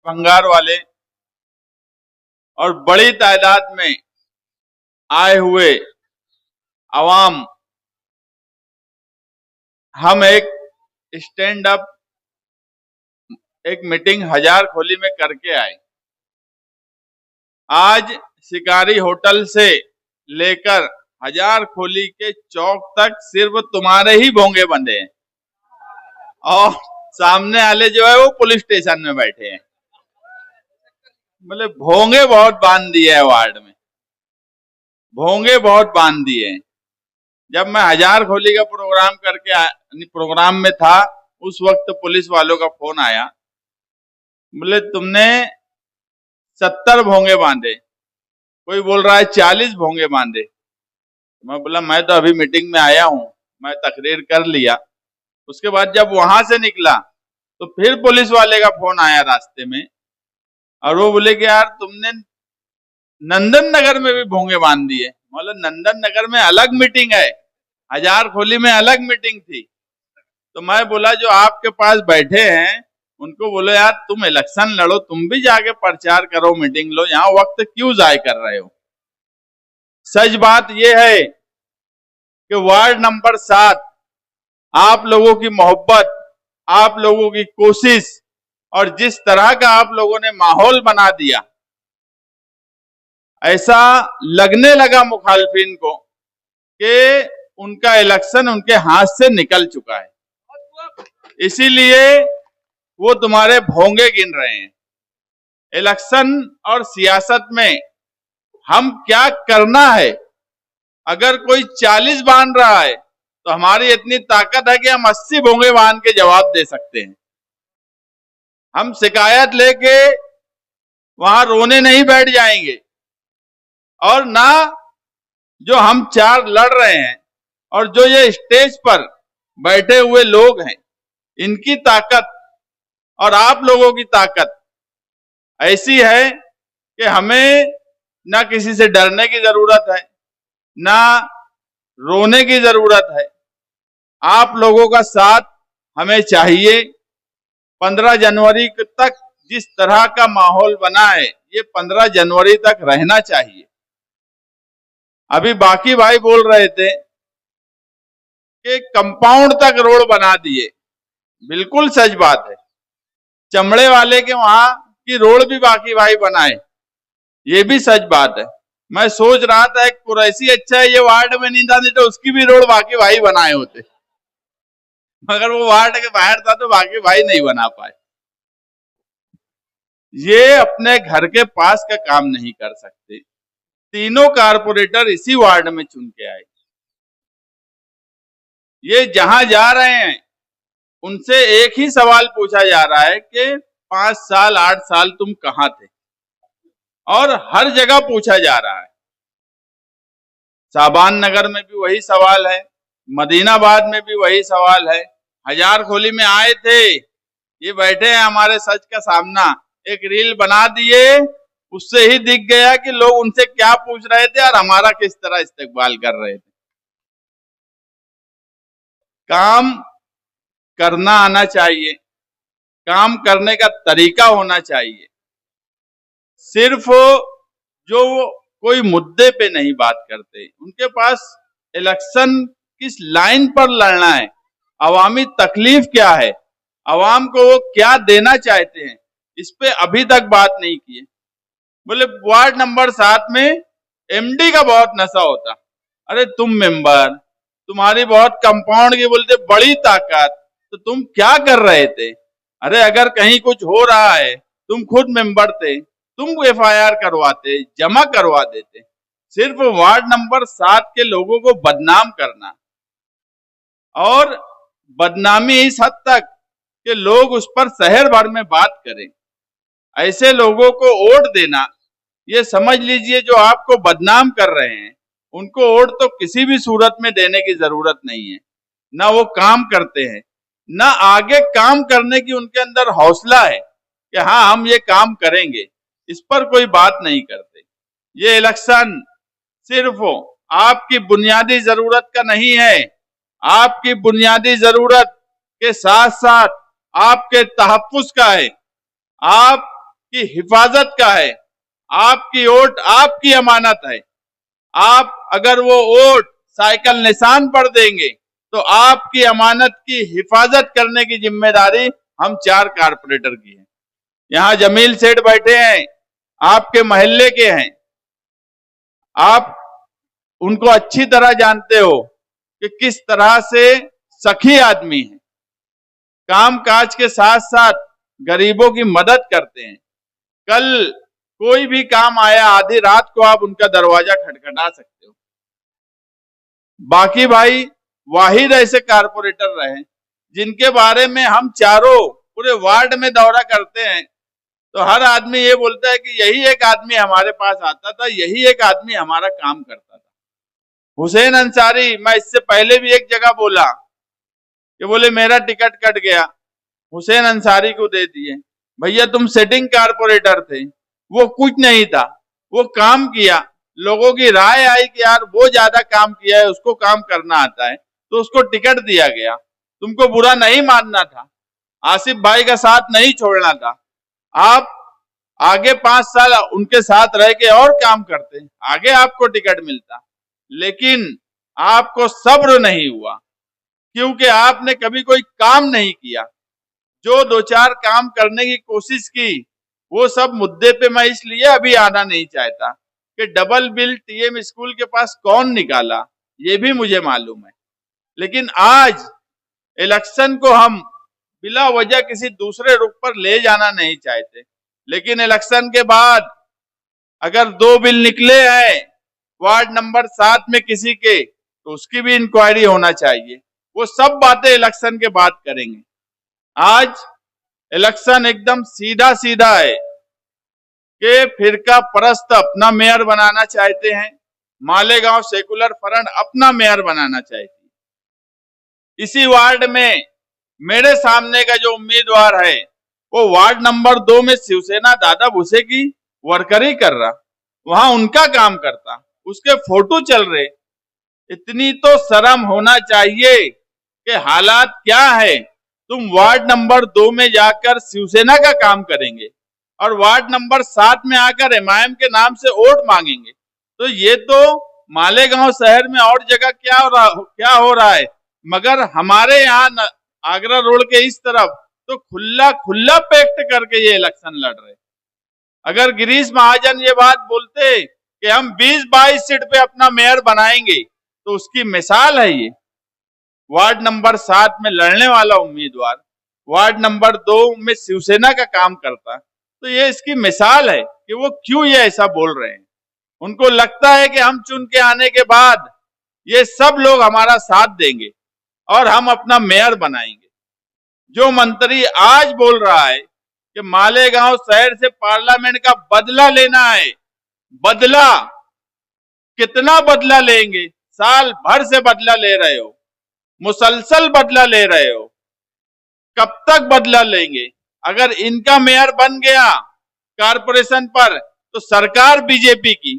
भंगार वाले और बड़ी तादाद में आए हुए आवाम, हम एक स्टैंड अप एक मीटिंग हजार खोली में करके आए। आज शिकारी होटल से लेकर हजार खोली के चौक तक सिर्फ तुम्हारे ही भोंगे बंधे हैं और सामने वाले जो है वो पुलिस स्टेशन में बैठे हैं। मतलब भोंगे बहुत बांध दिए है वार्ड में, भोंगे बहुत बांध दिए हैं। जब मैं हजार खोली का प्रोग्राम में था, उस वक्त पुलिस वालों का फोन आया, बोले तुमने 70 भोंगे बांधे, कोई बोल रहा है 40 भोंगे बांधे। मैं बोला मैं तो अभी मीटिंग में आया हूं, मैं तकरीर कर लिया। उसके बाद जब वहां से निकला तो फिर पुलिस वाले का फोन आया रास्ते में, और वो बोले कि यार तुमने नंदन नगर में भी भोंगे बांध दिए। मतलब नंदन नगर में अलग मीटिंग है, हजार खोली में अलग मीटिंग थी। तो मैं बोला जो आपके पास बैठे हैं उनको बोलो यार तुम इलेक्शन लड़ो, तुम भी जाके प्रचार करो, मीटिंग लो, यहाँ वक्त क्यों जाय कर रहे हो। सच बात यह है कि वार्ड नंबर 7 आप लोगों की मोहब्बत, आप लोगों की कोशिश और जिस तरह का आप लोगों ने माहौल बना दिया, ऐसा लगने लगा मुखालफिन को कि उनका इलेक्शन उनके हाथ से निकल चुका है। इसीलिए वो तुम्हारे भोंगे गिन रहे हैं। इलेक्शन और सियासत में हम क्या करना है, अगर कोई 40 बांध रहा है तो हमारी इतनी ताकत है कि हम 80 भोंगे बांध के जवाब दे सकते हैं। हम शिकायत लेके वहां रोने नहीं बैठ जाएंगे, और ना जो हम 4 लड़ रहे हैं और जो ये स्टेज पर बैठे हुए लोग हैं, इनकी ताकत और आप लोगों की ताकत ऐसी है कि हमें ना किसी से डरने की जरूरत है, ना रोने की जरूरत है। आप लोगों का साथ हमें चाहिए। 15 जनवरी तक जिस तरह का माहौल बना है, ये 15 जनवरी तक रहना चाहिए। अभी बाकी भाई बोल रहे थे कि कंपाउंड तक रोड बना दिए, बिल्कुल सच बात है। चमड़े वाले के वहां की रोड भी बाकी भाई बनाए, ये भी सच बात है। मैं सोच रहा था एक कुरैशी अच्छा है, ये वार्ड में नहीं था, नहीं तो उसकी भी रोड बाकी भाई बनाए होते, मगर वो वार्ड के बाहर था तो बाकी भाई नहीं बना पाए। ये अपने घर के पास का काम नहीं कर सकते। तीनों कारपोरेटर इसी वार्ड में चुन के आए। ये जहां जा रहे हैं उनसे एक ही सवाल पूछा जा रहा है कि 5 साल 8 साल तुम कहां थे, और हर जगह पूछा जा रहा है। साबान नगर में भी वही सवाल है, मदीनाबाद में भी वही सवाल है। हजार खोली में आए थे, ये बैठे हैं हमारे सच का सामना, एक रील बना दिए, उससे ही दिख गया कि लोग उनसे क्या पूछ रहे थे और हमारा किस तरह इस्तेकबाल कर रहे थे। काम करना आना चाहिए, काम करने का तरीका होना चाहिए। सिर्फ जो कोई मुद्दे पे नहीं बात करते, उनके पास इलेक्शन किस लाइन पर लड़ना है, अवामी तकलीफ क्या है, अवाम को वो क्या देना चाहते हैं, इस पे अभी तक बात नहीं की है। बोले वार्ड नंबर 7 में एमडी का बहुत नशा होता। अरे तुम मेंबर, तुम्हारी बहुत कंपाउंड की बोलते बड़ी ताकत, तो तुम क्या कर रहे थे। अरे अगर कहीं कुछ हो रहा है, तुम खुद मेंबर थे, तुम एफआईआर करवाते, जमा करवा देते। सिर्फ वार्ड नंबर 7 के लोगों को बदनाम करना, और बदनामी इस हद तक कि लोग उस पर शहर भर में बात करें, ऐसे लोगों को वोट देना, ये समझ लीजिए जो आपको बदनाम कर रहे हैं उनको वोट तो किसी भी सूरत में देने की जरूरत नहीं है। ना वो काम करते हैं, ना आगे काम करने की उनके अंदर हौसला है कि हाँ हम ये काम करेंगे, इस पर कोई बात नहीं करते। ये इलेक्शन सिर्फ आपकी बुनियादी जरूरत का नहीं है, आपकी बुनियादी जरूरत के साथ साथ आपके तहफ्फुज का है। आप की हिफाजत का है। आपकी वोट आपकी अमानत है। आप अगर वो वोट साइकिल निशान पर देंगे तो आपकी अमानत की हिफाजत करने की जिम्मेदारी हम 4 कारपोरेटर की है। यहाँ जमील सेठ बैठे हैं, आपके मोहल्ले के हैं, आप उनको अच्छी तरह जानते हो कि किस तरह से सखी आदमी है, काम काज के साथ साथ गरीबों की मदद करते हैं। कल कोई भी काम आया, आधी रात को आप उनका दरवाजा खटखटा सकते हो। बाकी भाई वाहिद ऐसे कारपोरेटर रहे जिनके बारे में हम चारों पूरे वार्ड में दौरा करते हैं तो हर आदमी ये बोलता है कि यही एक आदमी हमारे पास आता था, यही एक आदमी हमारा काम करता था। हुसैन अंसारी, मैं इससे पहले भी एक जगह बोला कि बोले मेरा टिकट कट गया, हुसैन अंसारी को दे दिए। भैया तुम सेटिंग कारपोरेटर थे, वो कुछ नहीं था, वो काम किया, लोगों की राय आई कि यार वो ज्यादा काम किया है, उसको काम करना आता है, तो उसको टिकट दिया गया। तुमको बुरा नहीं मानना था, आसिफ भाई का साथ नहीं छोड़ना था, आप आगे 5 साल उनके साथ रह के और काम करते, आगे आपको टिकट मिलता। लेकिन आपको सब्र नहीं हुआ क्योंकि आपने कभी कोई काम नहीं किया। जो 2-4 काम करने की कोशिश की वो सब मुद्दे पे मैं इसलिए अभी आना नहीं चाहता कि डबल बिल टीएम स्कूल के पास कौन निकाला ये भी मुझे मालूम है। लेकिन आज इलेक्शन को हम बिला वजह किसी दूसरे रुख पर ले जाना नहीं चाहते। लेकिन इलेक्शन के बाद अगर 2 बिल निकले हैं वार्ड नंबर 7 में किसी के, तो उसकी भी इंक्वायरी होना चाहिए। वो सब बातें इलेक्शन के बाद करेंगे। आज इलेक्शन एकदम सीधा सीधा है कि फिरका परस्त अपना मेयर बनाना चाहते हैं, मालेगांव सेकुलर फ्रंट अपना मेयर बनाना चाहती है। इसी वार्ड में मेरे सामने का जो उम्मीदवार है वो वार्ड नंबर 2 में शिवसेना दादा भूसे की वर्करी कर रहा, वहां उनका काम करता, उसके फोटो चल रहे। इतनी तो शर्म होना चाहिए कि हालात क्या है, तुम वार्ड नंबर 2 में जाकर शिवसेना का काम करेंगे और वार्ड नंबर 7 में आकर एमआईएम के नाम से वोट मांगेंगे। तो ये तो मालेगांव शहर में और जगह क्या हो रहा है, मगर हमारे यहाँ आगरा रोड के इस तरफ तो खुला पैक्ट करके ये इलेक्शन लड़ रहे। अगर गिरीश महाजन ये बात बोलते कि हम 20-22 सीट पे अपना मेयर बनाएंगे तो उसकी मिसाल है ये। वार्ड नंबर 7 में लड़ने वाला उम्मीदवार वार्ड नंबर 2 में शिवसेना का काम करता, तो ये इसकी मिसाल है कि वो क्यों ये ऐसा बोल रहे हैं। उनको लगता है कि हम चुन के आने के बाद ये सब लोग हमारा साथ देंगे और हम अपना मेयर बनाएंगे। जो मंत्री आज बोल रहा है कि मालेगांव शहर से पार्लियामेंट का बदला लेना है, बदला कितना बदला लेंगे? साल भर से बदला ले रहे हो, मुसलसल बदला ले रहे हो, कब तक बदला लेंगे? अगर इनका मेयर बन गया कारपोरेशन पर तो सरकार बीजेपी की,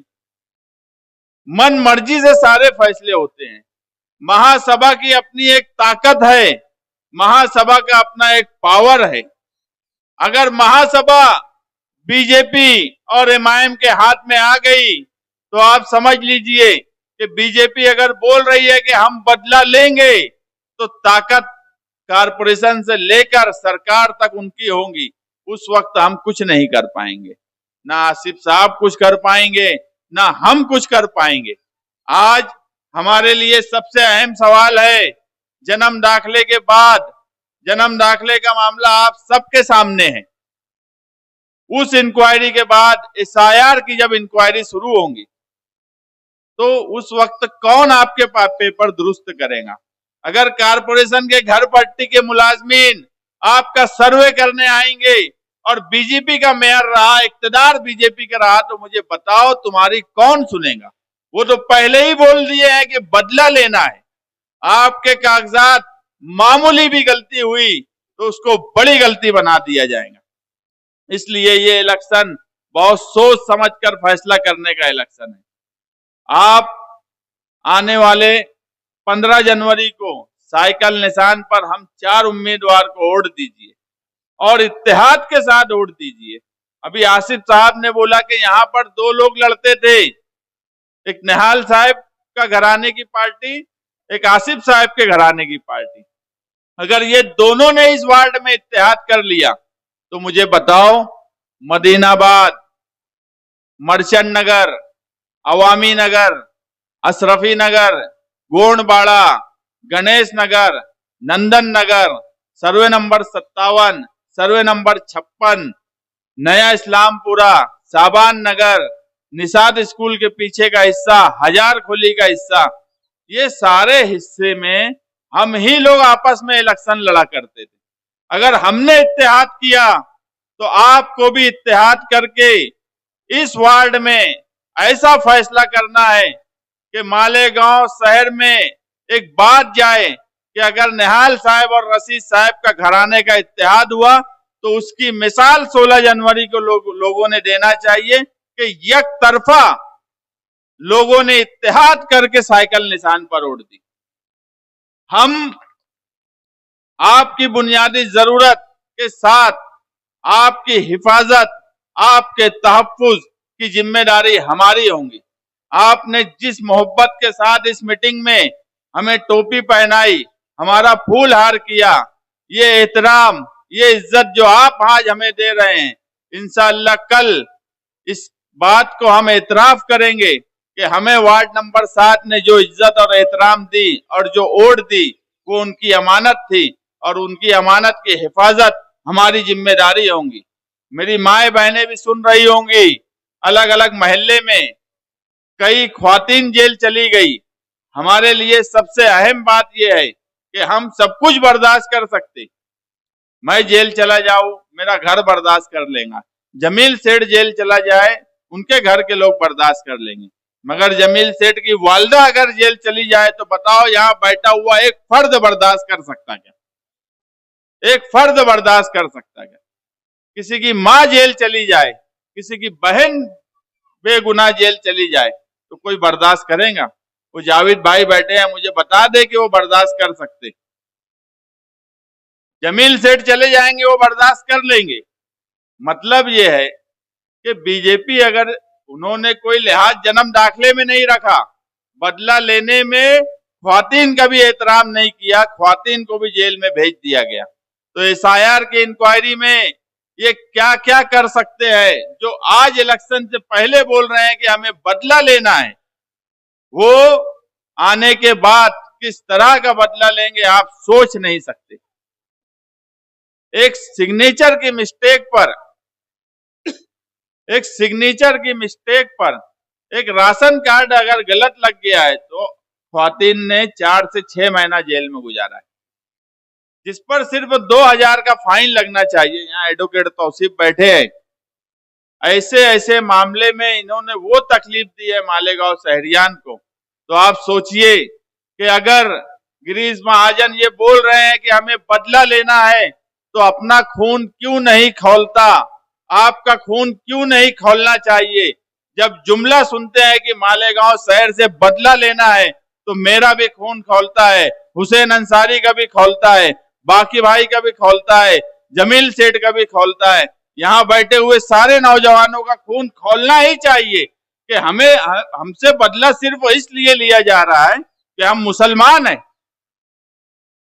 मन मर्जी से सारे फैसले होते हैं। महासभा की अपनी एक ताकत है, महासभा का अपना एक पावर है। अगर महासभा बीजेपी और एमआईएम के हाथ में आ गई तो आप समझ लीजिए कि बीजेपी अगर बोल रही है कि हम बदला लेंगे तो ताकत कारपोरेशन से लेकर सरकार तक उनकी होगी। उस वक्त हम कुछ नहीं कर पाएंगे, ना आसिफ साहब कुछ कर पाएंगे, ना हम कुछ कर पाएंगे। आज हमारे लिए सबसे अहम सवाल है जन्म दाखिले के बाद, जन्म दाखिले का मामला आप सबके सामने है। उस इंक्वायरी के बाद एसआईआर की जब इंक्वायरी शुरू होगी तो उस वक्त कौन आपके पेपर दुरुस्त करेगा? अगर कारपोरेशन के घर पट्टी के मुलाजमीन आपका सर्वे करने आएंगे और बीजेपी का मेयर रहा, इक्तदार बीजेपी का रहा, तो मुझे बताओ तुम्हारी कौन सुनेगा? वो तो पहले ही बोल दिए हैं कि बदला लेना है। आपके कागजात मामूली भी गलती हुई तो उसको बड़ी गलती बना दिया जाएगा। इसलिए ये इलेक्शन बहुत सोच समझकर फैसला करने का इलेक्शन है। आप आने वाले 15 जनवरी को साइकिल निशान पर हम 4 उम्मीदवार को वोट दीजिए और इत्तेहाद के साथ वोट दीजिए। अभी आसिफ साहब ने बोला कि यहाँ पर दो लोग लड़ते थे, एक निहाल साहब का घराने की पार्टी, एक आसिफ साहब के घराने की पार्टी। अगर ये दोनों ने इस वार्ड में इत्तेहाद कर लिया तो मुझे बताओ, मदीनाबाद, मर्चेंट नगर, अवामी नगर, अशरफी नगर, गोंडबाड़ा, गणेश नगर, नंदन नगर, सर्वे नंबर 57, सर्वे नंबर 56, नया इस्लामपुरा, साबान नगर, निषाद स्कूल के पीछे का हिस्सा, हजार खोली का हिस्सा, ये सारे हिस्से में हम ही लोग आपस में इलेक्शन लड़ा करते थे। अगर हमने इत्तेहाद किया तो आपको भी इत्तेहाद करके इस वार्ड में ऐसा फैसला करना है कि मालेगांव शहर में एक बात जाए कि अगर निहाल साहब और रशीद साहब का घराने का इत्तेहाद हुआ तो उसकी मिसाल 16 जनवरी को लोगों ने देना चाहिए कि एक तरफा लोगों ने इत्तेहाद करके साइकिल निशान पर उड़ दी। हम आपकी बुनियादी जरूरत के साथ आपकी हिफाजत, आपके तहफ्फुज की जिम्मेदारी हमारी होगी। आपने जिस मोहब्बत के साथ इस मीटिंग में हमें टोपी पहनाई, हमारा फूल हार किया, ये एहतराम, ये इज्जत जो आप आज हमें दे रहे हैं, इंशाअल्लाह कल इस बात को हम एतराफ करेंगे कि हमें वार्ड नंबर 7 ने जो इज्जत और एहतराम दी और जो ओढ़ दी वो उनकी अमानत थी और उनकी अमानत की हिफाजत हमारी जिम्मेदारी होगी। मेरी माए बहनें भी सुन रही होंगी, अलग अलग मोहल्ले में कई ख्वातीन जेल चली गई। हमारे लिए सबसे अहम बात यह है कि हम सब कुछ बर्दाश्त कर सकते, मैं जेल चला जाऊं मेरा घर बर्दाश्त कर लेगा, जमील सेठ जेल चला जाए उनके घर के लोग बर्दाश्त कर लेंगे, मगर जमील सेठ की वालदा अगर जेल चली जाए तो बताओ यहाँ बैठा हुआ एक फर्द बर्दाश्त कर सकता क्या? एक फर्द बर्दाश्त कर सकता क्या? किसी की माँ जेल चली जाए, किसी की बहन बेगुनाह जेल चली जाए तो कोई बर्दाश्त करेगा? वो जावेद भाई बैठे हैं, मुझे बता दे कि वो बर्दाश्त कर सकते। जमील सेठ चले जाएंगे वो बर्दाश्त कर लेंगे। मतलब ये है कि बीजेपी अगर उन्होंने कोई लिहाज जन्म दाखिले में नहीं रखा, बदला लेने में ख्वातीन का भी एहतराम नहीं किया, ख्वातीन को भी जेल में भेज दिया गया, तो एसआईआर की इंक्वायरी में ये क्या क्या कर सकते हैं जो आज इलेक्शन से पहले बोल रहे हैं कि हमें बदला लेना है, वो आने के बाद किस तरह का बदला लेंगे आप सोच नहीं सकते। एक सिग्नेचर की मिस्टेक पर एक राशन कार्ड अगर गलत लग गया है तो ख्वातीन ने 4 से 6 महीना जेल में गुजारा है, जिस पर सिर्फ 2000 का फाइन लगना चाहिए। यहाँ एडवोकेट तौसीफ बैठे हैं, ऐसे ऐसे मामले में इन्होंने वो तकलीफ दी है मालेगांव शहरियान को। तो आप सोचिए कि अगर गिरीश महाजन ये बोल रहे हैं कि हमें बदला लेना है तो अपना खून क्यों नहीं खौलता, आपका खून क्यों नहीं खौलना चाहिए? जब जुमला सुनते हैं कि मालेगांव शहर से बदला लेना है तो मेरा भी खून खौलता है, हुसैन अंसारी का भी खौलता है, बाकी भाई का भी खौलता है, जमील सेठ का भी खौलता है, यहाँ बैठे हुए सारे नौजवानों का खून खौलना ही चाहिए कि हमसे बदला सिर्फ इसलिए लिया जा रहा है कि हम मुसलमान हैं,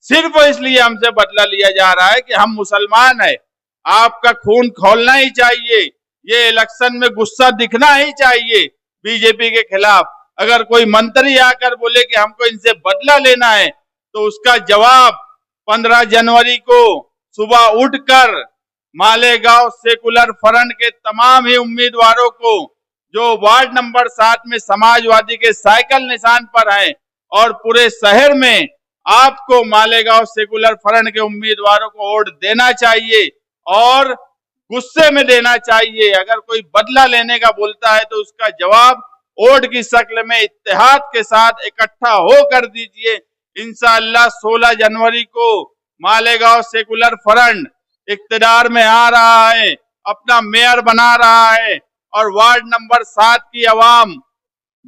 सिर्फ इसलिए हमसे बदला लिया जा रहा है कि हम मुसलमान हैं। आपका खून खौलना ही चाहिए, ये इलेक्शन में गुस्सा दिखना ही चाहिए बीजेपी के खिलाफ। अगर कोई मंत्री आकर बोले कि हमको इनसे बदला लेना है तो उसका जवाब 15 जनवरी को सुबह उठकर मालेगांव सेकुलर फ्रंट के तमाम ही उम्मीदवारों को जो वार्ड नंबर 7 में समाजवादी के साइकिल निशान पर हैं और पूरे शहर में आपको मालेगांव सेकुलर फ्रंट के उम्मीदवारों को वोट देना चाहिए और गुस्से में देना चाहिए। अगर कोई बदला लेने का बोलता है तो उसका जवाब वोट की शक्ल में इत्तेहाद के साथ इकट्ठा होकर दीजिए। इंशाअल्लाह 16 जनवरी को मालेगांव सेकुलर फ्रंट इक्तदार में आ रहा है, अपना मेयर बना रहा है और वार्ड नंबर 7 की आवाम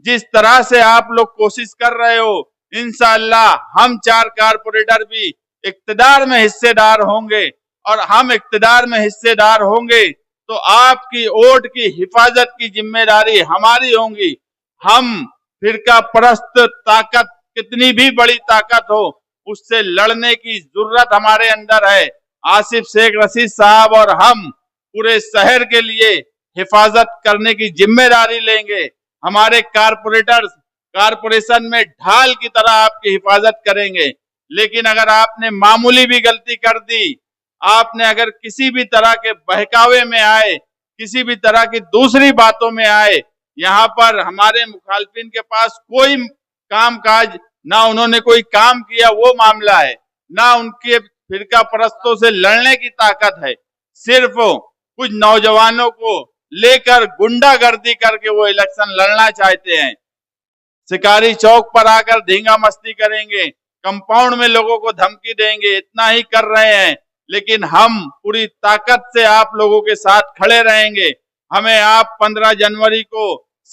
जिस तरह से आप लोग कोशिश कर रहे हो, इंशाअल्लाह हम 4 कारपोरेटर भी इक्तदार में हिस्सेदार होंगे और हम इक्तदार में हिस्सेदार होंगे तो आपकी वोट की हिफाजत की जिम्मेदारी हमारी होगी। हम फिरका परस्त ताकत, कितनी भी बड़ी ताकत हो, उससे लड़ने की जरूरत हमारे अंदर है। आसिफ शेख रशीद साहब और हम पूरे शहर के लिए हिफाजत करने की जिम्मेदारी लेंगे। हमारे कारपोरेटर्स कारपोरेशन में ढाल की तरह आपकी हिफाजत करेंगे। लेकिन अगर आपने मामूली भी गलती कर दी, आपने अगर किसी भी तरह के बहकावे में आए, किसी भी तरह की दूसरी बातों में आए, यहाँ पर हमारे मुखालफिन के पास कोई कामकाज, ना उन्होंने कोई काम किया वो मामला है, ना उनके फिरका परस्तों से लड़ने की ताकत है। सिर्फ कुछ नौजवानों को लेकर गुंडागर्दी करके वो इलेक्शन लड़ना चाहते हैं। शिकारी चौक पर आकर धींगा मस्ती करेंगे, कंपाउंड में लोगों को धमकी देंगे, इतना ही कर रहे हैं। लेकिन हम पूरी ताकत से आप लोगों के साथ खड़े रहेंगे। हमें आप 15 जनवरी को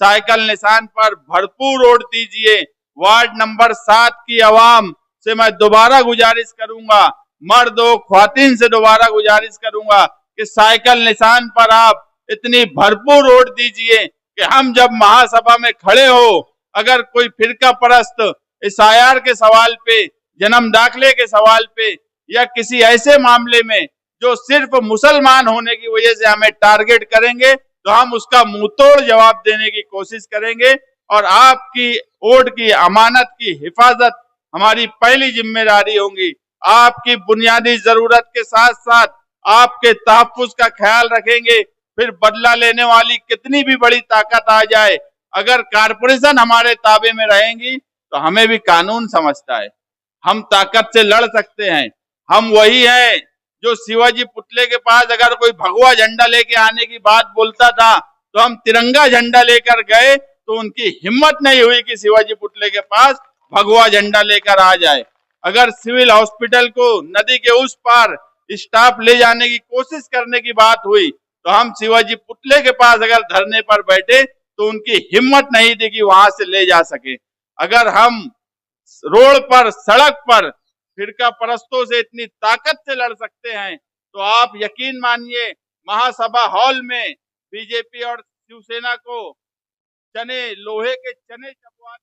साइकिल निशान पर भरपूर वोट दीजिए। वार्ड नंबर 7 की आवाम से मैं दोबारा गुजारिश करूंगा, मर्द हो ख्वातीन से दोबारा गुजारिश करूंगा कि साइकिल निशान पर आप इतनी भरपूर वोट दीजिए कि हम जब महासभा में खड़े हो, अगर कोई फिरका परस्त एसआईआर के सवाल पे, जन्म दाखिले के सवाल पे, या किसी ऐसे मामले में जो सिर्फ मुसलमान होने की वजह से हमें टारगेट करेंगे, तो हम उसका मुंहतोड़ जवाब देने की कोशिश करेंगे। और आपकी वोट की अमानत की हिफाजत हमारी पहली जिम्मेदारी होगी। आपकी बुनियादी जरूरत के साथ साथ आपके तहफ्फुज का ख्याल रखेंगे। फिर बदला लेने वाली कितनी भी बड़ी ताकत आ जाए, अगर कारपोरेशन हमारे ताबे में रहेंगी तो हमें भी कानून समझता है, हम ताकत से लड़ सकते हैं। हम वही हैं जो शिवाजी पुतले के पास अगर कोई भगवा झंडा लेके आने की बात बोलता था, तो हम तिरंगा झंडा लेकर गए, तो उनकी हिम्मत नहीं हुई कि शिवाजी पुतले के पास भगवा झंडा लेकर आ जाए। अगर सिविल हॉस्पिटल को नदी के उस पार स्टाफ ले जाने की कोशिश करने की बात हुई, तो हम शिवाजी पुतले के पास अगर धरने पर बैठे, तो उनकी हिम्मत नहीं थी कि वहां से ले जा सके। अगर हम रोड पर, सड़क पर फिरका परस्तों से इतनी ताकत से लड़ सकते हैं, तो आप यकीन मानिए महासभा हॉल में बीजेपी और शिवसेना को लोहे के चने चबवा